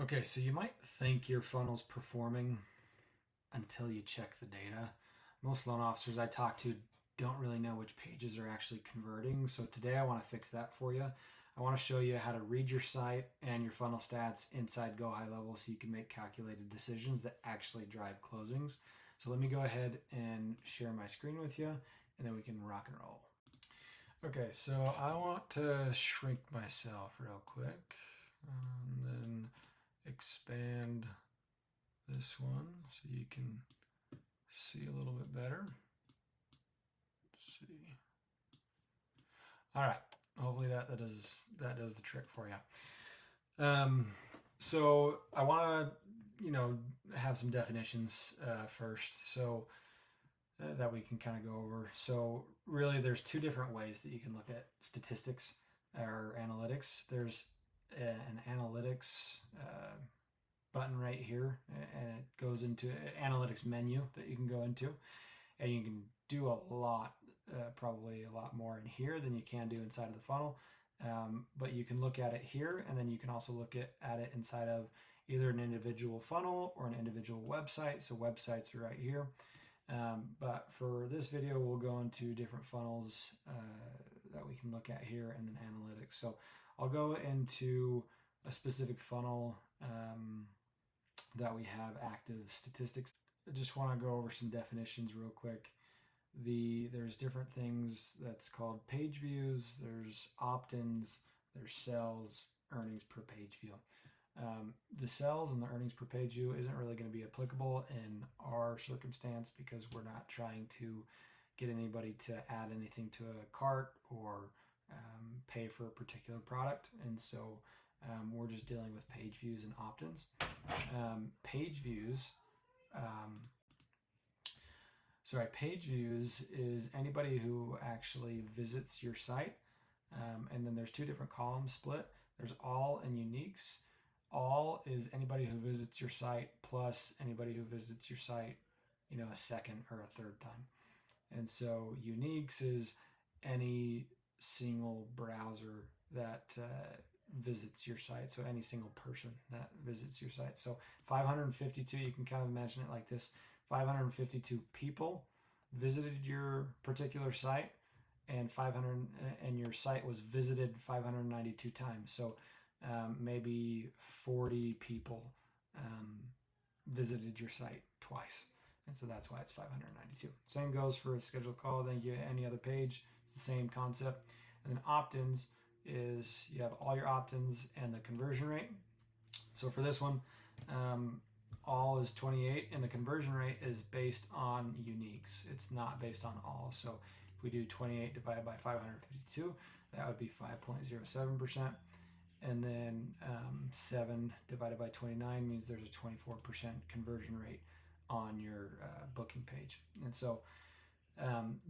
Okay, so you might think your funnel's performing until you check the data. Most loan officers I talk to don't really know which pages are actually converting. So today I want to fix that for you. I want to show you how to read your site and your funnel stats inside Go High Level so you can make calculated decisions that actually drive closings. So let me go ahead and share my screen with you and then we can rock and roll. Okay, so I want to shrink myself real quick and then expand this one so you can see a little bit better. Let's see. All right. Hopefully that does the trick for you. So I want to have some definitions first, so that we can kind of go over. So really, there's two different ways that you can look at statistics or analytics. There's an analytics button right here, and it goes into an analytics menu that you can go into, and you can do a lot, probably a lot more in here than you can do inside of the funnel. But you can look at it here, and then you can also look at it inside of either an individual funnel or an individual website. So websites are right here. But for this video, we'll go into different funnels that we can look at here and then analytics. So I'll go into a specific funnel that we have active statistics. I just want to go over some definitions real quick. There's different things that's called page views, there's opt-ins, there's sales, earnings per page view. The sales and the earnings per page view isn't really going to be applicable in our circumstance because we're not trying to get anybody to add anything to a cart or pay for a particular product, and so we're just dealing with page views and opt-ins. Page views page views is anybody who actually visits your site. And then there's two different columns split. There's all and uniques. All is anybody who visits your site plus anybody who visits your site, a second or a third time. And so uniques is any single browser that visits your site. So any single person that visits your site. So 552, you can kind of imagine it like this. 552 people visited your particular site, and your site was visited 592 times. So maybe 40 people visited your site twice, and so that's why it's 592. Same goes for a scheduled call. Then you get any other page. It's the same concept. And then opt-ins is you have all your opt-ins and the conversion rate. So for this one, all is 28, and the conversion rate is based on uniques. It's not based on all. So if we do 28 divided by 552, that would be 5.07%. And then 7 divided by 29 means there's a 24% conversion rate on your booking page. And so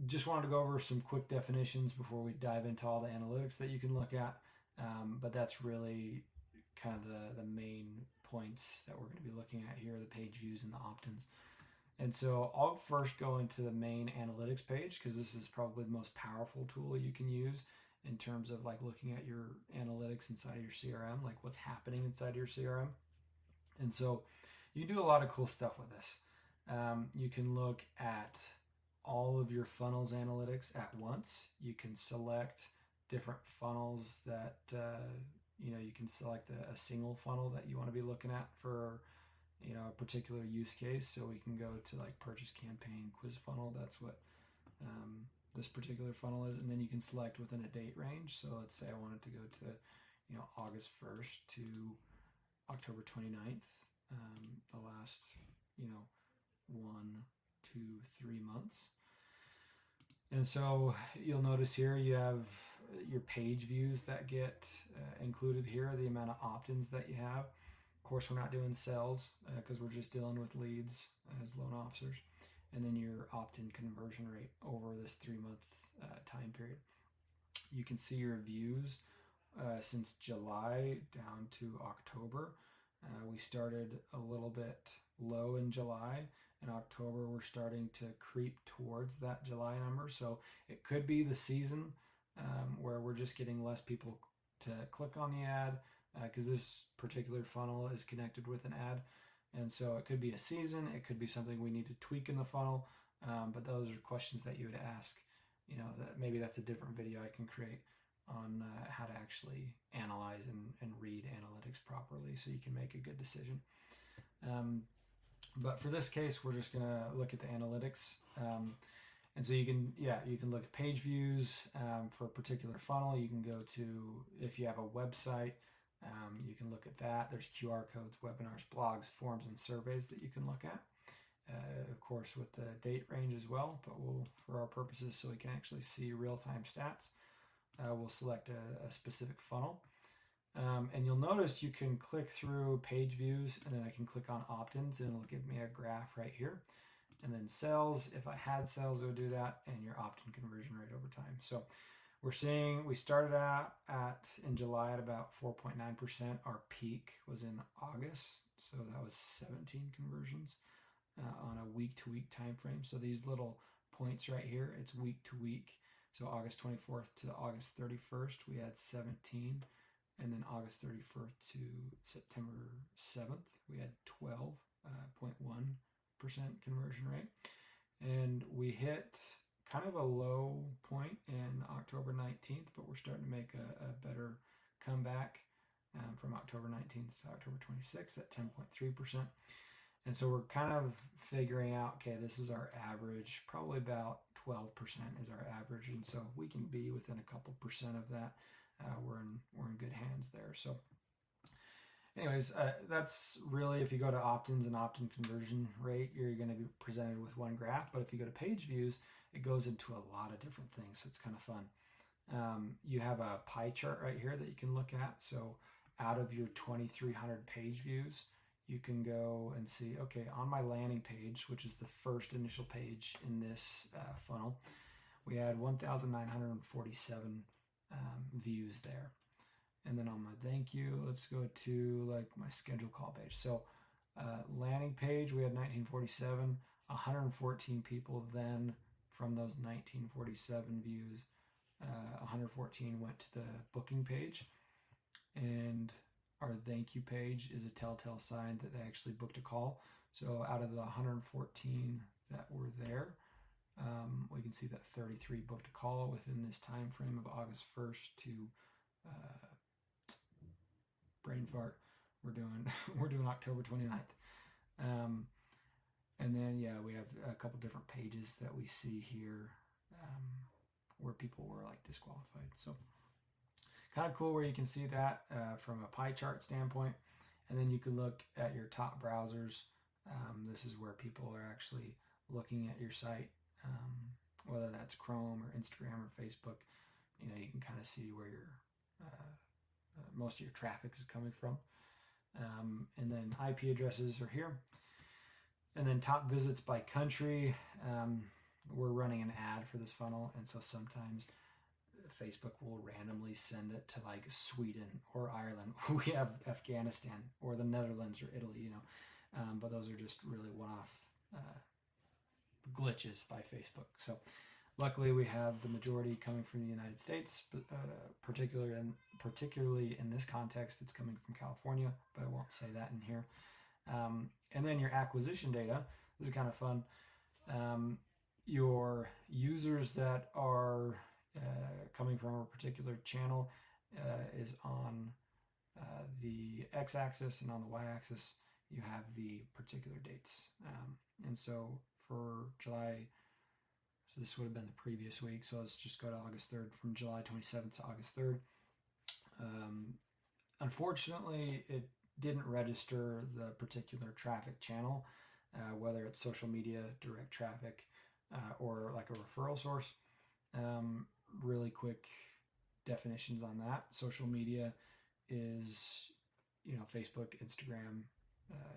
just wanted to go over some quick definitions before we dive into all the analytics that you can look at. But that's really kind of the main points that we're going to be looking at here, the page views and the opt-ins. And so I'll first go into the main analytics page because this is probably the most powerful tool you can use in terms of like looking at your analytics inside of your CRM, like what's happening inside your CRM. And so you can do a lot of cool stuff with this. You can look at all of your funnels analytics at once. You can select different funnels that you can select a single funnel that you want to be looking at for a particular use case. So we can go to like purchase campaign, quiz funnel. That's what this particular funnel is. And then you can select within a date range. So let's say I wanted to go to August 1st to October 29th, the last 1, 2, 3 months. And so you'll notice here you have your page views that get included here, the amount of opt-ins that you have. Of course, we're not doing sales because we're just dealing with leads as loan officers. And then your opt-in conversion rate over this 3-month time period. You can see your views since July down to October. We started a little bit low in July. In October, we're starting to creep towards that July number. So it could be the season where we're just getting less people to click on the ad, because this particular funnel is connected with an ad. And so it could be a season, it could be something we need to tweak in the funnel, but those are questions that you would ask. That maybe that's a different video I can create on how to actually analyze and read analytics properly so you can make a good decision. But for this case, we're just going to look at the analytics. And so you can look at page views for a particular funnel. You can go to, if you have a website, you can look at that. There's QR codes, webinars, blogs, forums, and surveys that you can look at. Of course, with the date range as well, but for our purposes, so we can actually see real-time stats, we'll select a specific funnel. And you'll notice you can click through page views, and then I can click on opt-ins, and it'll give me a graph right here. And then sales, if I had sales, it would do that, and your opt-in conversion rate over time. So we're seeing, we started out in July at about 4.9%. Our peak was in August, so that was 17 conversions on a week-to-week time frame. So these little points right here, it's week to week. So August 24th to August 31st, we had 17. And then August 31st to September 7th, we had 12.1% conversion rate. And we hit kind of a low point in October 19th, but we're starting to make a better comeback from October 19th to October 26th at 10.3%. And so we're kind of figuring out, okay, this is our average, probably about 12% is our average. And so if we can be within a couple percent of that, we're in good hands there. So anyways, that's really, if you go to opt-ins and opt-in conversion rate, you're going to be presented with one graph. But if you go to page views, it goes into a lot of different things. So it's kind of fun. You have a pie chart right here that you can look at. So out of your 2,300 page views, you can go and see, okay, on my landing page, which is the first initial page in this funnel, we had 1,947 views there. And then on my thank you, let's go to like my schedule call page. So landing page, we had 1947, 114 people. Then from those 1947 views, 114 went to the booking page. And our thank you page is a telltale sign that they actually booked a call. So out of the 114 that were there, we can see that 33 booked a call within this time frame of August 1st to brain fart. We're doing October 29th. And then we have a couple different pages that we see here where people were like disqualified. So kind of cool where you can see that from a pie chart standpoint. And then you can look at your top browsers. This is where people are actually looking at your site, whether that's Chrome or Instagram or Facebook. You can kind of see where your most of your traffic is coming from. And then IP addresses are here. And then top visits by country. We're running an ad for this funnel, and so sometimes Facebook will randomly send it to like Sweden or Ireland. We have Afghanistan or the Netherlands or Italy, but those are just really one-off glitches by Facebook. So luckily we have the majority coming from the United States, but particularly in this context, it's coming from California, but I won't say that in here. And then your acquisition data, this is kind of fun. Your users that are coming from a particular channel is on the x-axis, and on the y-axis you have the particular dates. And so for July, so this would have been the previous week, so let's just go to August 3rd, from July 27th to August 3rd. Unfortunately, it didn't register the particular traffic channel, whether it's social media, direct traffic, or like a referral source. Really quick definitions on that. Social media is, Facebook, Instagram,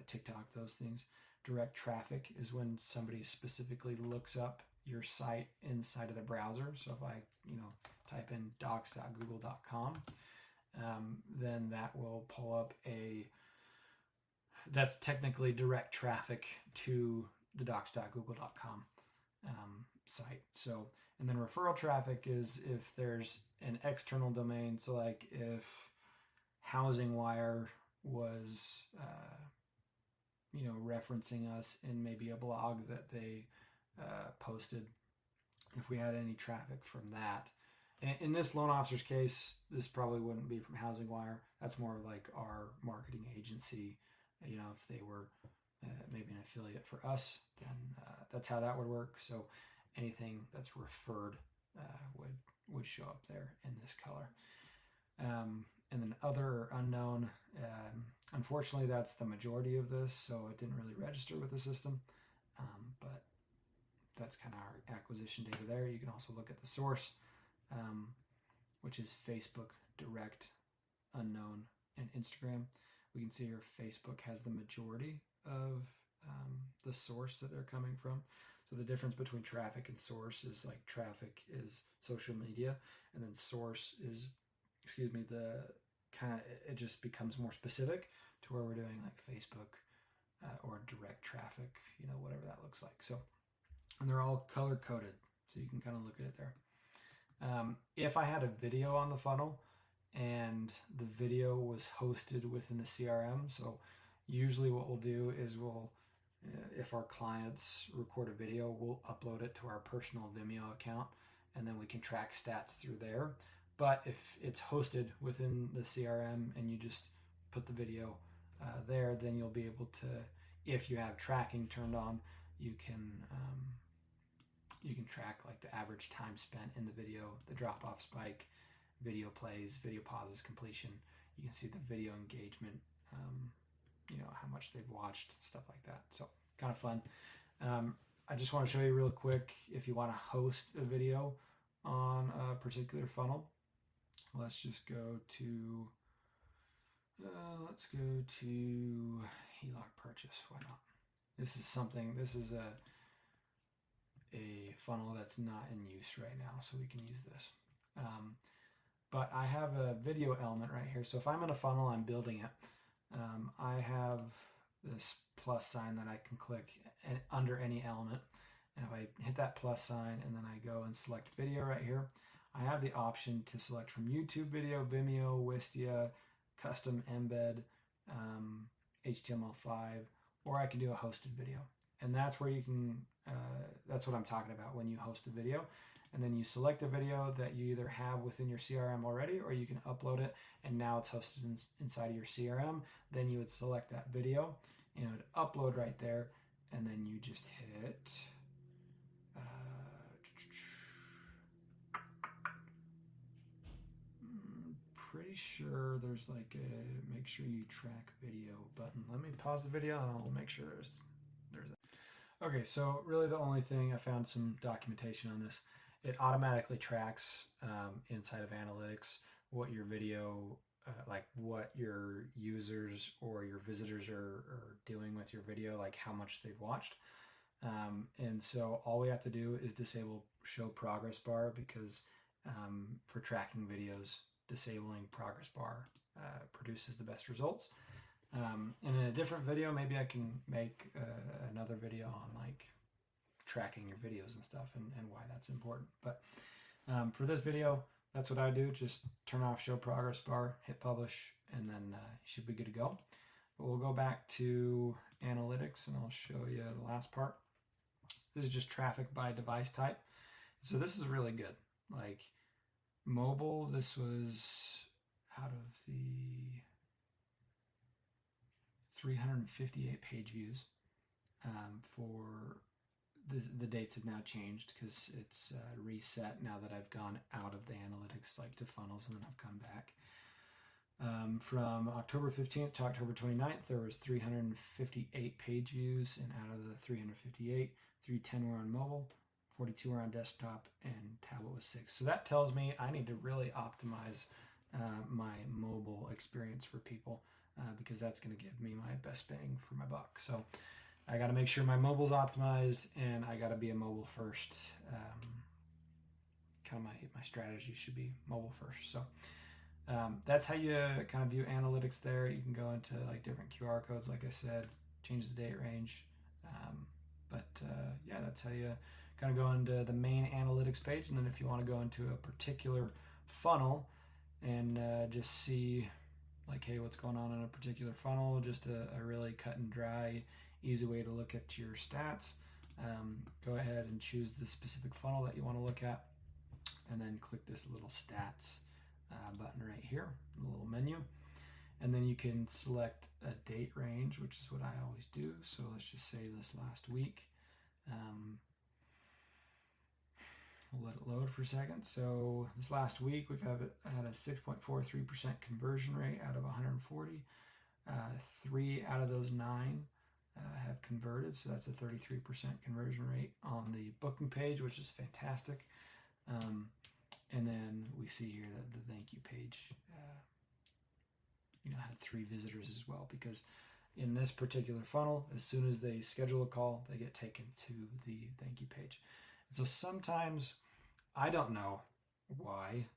TikTok, those things. Direct traffic is when somebody specifically looks up your site inside of the browser. So if I, type in docs.google.com, then that will pull up that's technically direct traffic to the docs.google.com site. So, and then referral traffic is if there's an external domain. So like if Housing Wire was, referencing us in maybe a blog that they posted, if we had any traffic from that. In this loan officer's case, this probably wouldn't be from Housing Wire. That's more like our marketing agency. If they were maybe an affiliate for us, then that's how that would work. So anything that's referred would show up there in this color. And then other or unknown, unfortunately, that's the majority of this, so it didn't really register with the system. But that's kind of our acquisition data there. You can also look at the source, which is Facebook, direct, unknown, and Instagram. We can see here Facebook has the majority of the source that they're coming from. So the difference between traffic and source is like traffic is social media, and then source is, it just becomes more specific to where we're doing like Facebook or direct traffic, whatever that looks like. So, and they're all color coded, so you can kind of look at it there. If I had a video on the funnel and the video was hosted within the CRM, so usually what we'll do is if our clients record a video, we'll upload it to our personal Vimeo account, and then we can track stats through there. But if it's hosted within the CRM and you just put the video there, then you'll be able to, if you have tracking turned on, you can track like the average time spent in the video, the drop-off spike, video plays, video pauses, completion. You can see the video engagement, how much they've watched, stuff like that. So kind of fun. I just want to show you real quick, if you want to host a video on a particular funnel, let's just go to, HELOC purchase. Why not? This is a funnel that's not in use right now, so we can use this. But I have a video element right here. So if I'm in a funnel, I'm building it. I have this plus sign that I can click under any element. And if I hit that plus sign and then I go and select video right here, I have the option to select from YouTube video, Vimeo, Wistia, custom embed, HTML5, or I can do a hosted video. And that's where you can, that's what I'm talking about when you host a video. And then you select a video that you either have within your CRM already, or you can upload it and now it's hosted inside of your CRM. Then you would select that video and it would upload right there. And then you just hit, pretty sure there's like a make sure you track video button. Let me pause the video and I'll make sure there's a... Okay, so really the only thing, I found some documentation on this. It automatically tracks inside of analytics what your video, like what your users or your visitors are doing with your video, like how much they've watched. And so all we have to do is disable show progress bar, because for tracking videos, disabling progress bar produces the best results. And in a different video, maybe I can make another video on like tracking your videos and stuff and why that's important. But for this video, that's what I do. Just turn off show progress bar, hit publish, and then you should be good to go. But we'll go back to analytics and I'll show you the last part. This is just traffic by device type. So this is really good. Like mobile, this was out of the 358 page views. For the dates have now changed because it's reset now that I've gone out of the analytics, like to funnels, and then I've come back. From October 15th to October 29th, there was 358 page views, and out of the 358, 310 were on mobile, 42 were on desktop, and tablet was 6. So that tells me I need to really optimize my mobile experience for people, because that's going to give me my best bang for my buck. So I got to make sure my mobile's optimized, and I got to be a mobile first. Kind of my strategy should be mobile first. So that's how you kind of view analytics there. You can go into like different QR codes, like I said, change the date range. Yeah, that's how you kind of go into the main analytics page. And then if you want to go into a particular funnel and just see like, hey, what's going on in a particular funnel, just a really cut and dry, easy way to look at your stats, go ahead and choose the specific funnel that you want to look at, and then click this little stats button right here, the little menu. And then you can select a date range, which is what I always do. So let's just say this last week. We'll let it load for a second. So this last week, we've had a 6.43% conversion rate out of 140. 3 out of those 9 have converted, so that's a 33% conversion rate on the booking page, which is fantastic. And then we see here that the thank you page had 3 visitors as well, because in this particular funnel, as soon as they schedule a call, they get taken to the thank you page. And so sometimes, I don't know why,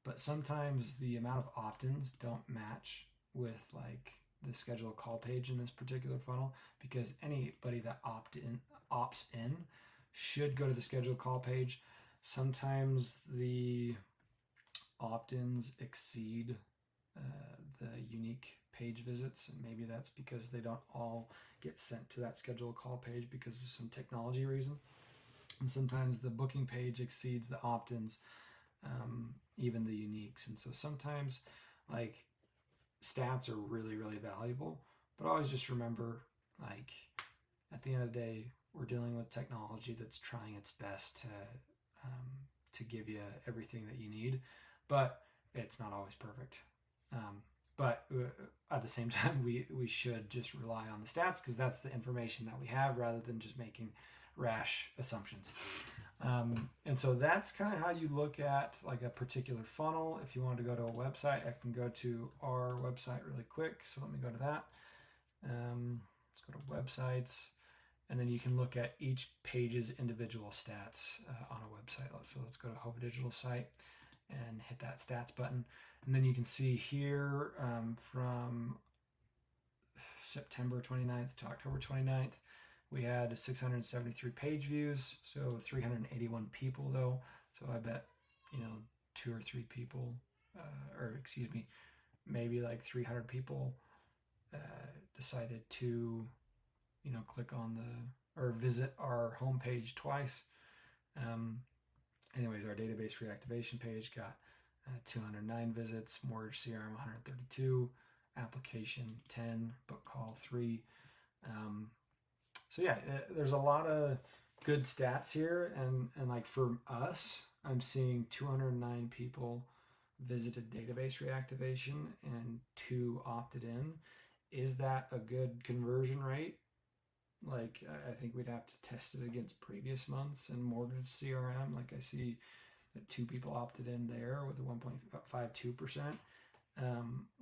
but sometimes the amount of opt-ins don't match with like the schedule a call page in this particular funnel, because anybody that opts in should go to the schedule call page. Sometimes the opt-ins exceed the unique page visits, and maybe that's because they don't all get sent to that schedule call page because of some technology reason. And sometimes the booking page exceeds the opt-ins, even the uniques. And so sometimes, like, stats are really, really valuable, but always just remember, like, at the end of the day, we're dealing with technology that's trying its best to give you everything that you need, but it's not always perfect. But at the same time, we should just rely on the stats, because that's the information that we have, rather than just making rash assumptions. And so that's kind of how you look at like a particular funnel. If you want to go to a website, I can go to our website really quick. So let me go to that. Let's go to websites, and then you can look at each page's individual stats on a website. So let's go to Hova Digital site and hit that stats button. And then you can see here from September 29th to October 29th, we had 673 page views, so 381 people though. So I bet, 2 or 3 people, maybe like 300 people decided to, click on or visit our homepage twice. Anyways, our database reactivation page got 209 visits, mortgage CRM 132, application 10, book call 3. So yeah, there's a lot of good stats here, and like for us, I'm seeing 209 people visited database reactivation and 2 opted in. Is that a good conversion rate? Like, I think we'd have to test it against previous months and mortgage CRM. Like, I see that 2 people opted in there with a 1.52%.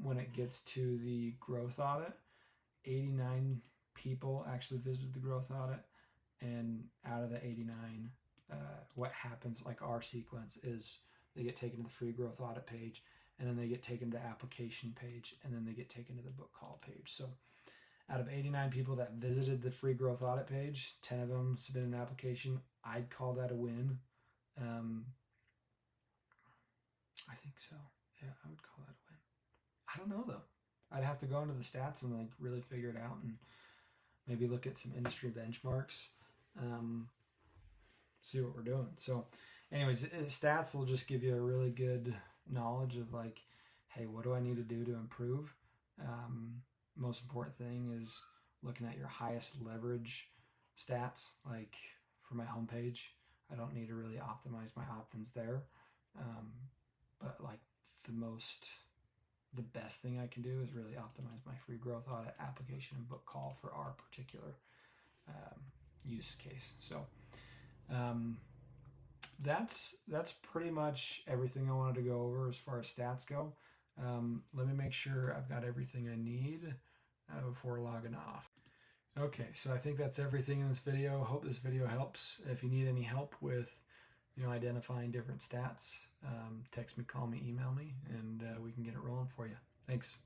When it gets to the growth audit, 89 people actually visited the growth audit, and out of the 89, what happens, like our sequence, is they get taken to the free growth audit page, and then they get taken to the application page, and then they get taken to the book call page. So out of 89 people that visited the free growth audit page, 10 of them submitted an application. I'd call that a win. I think so. Yeah, I would call that a win. I don't know though. I'd have to go into the stats and like really figure it out, and maybe look at some industry benchmarks, see what we're doing. So anyways, stats will just give you a really good knowledge of like, hey, what do I need to do to improve? Most important thing is looking at your highest leverage stats. Like for my homepage, I don't need to really optimize my opt-ins there. But like the best thing I can do is really optimize my free growth audit application and book call for our particular use case. So that's pretty much everything I wanted to go over as far as stats go. Let me make sure I've got everything I need before logging off. Okay, so I think that's everything in this video. Hope this video helps. If you need any help with identifying different stats, text me, call me, email me, and we can get it rolling for you. Thanks.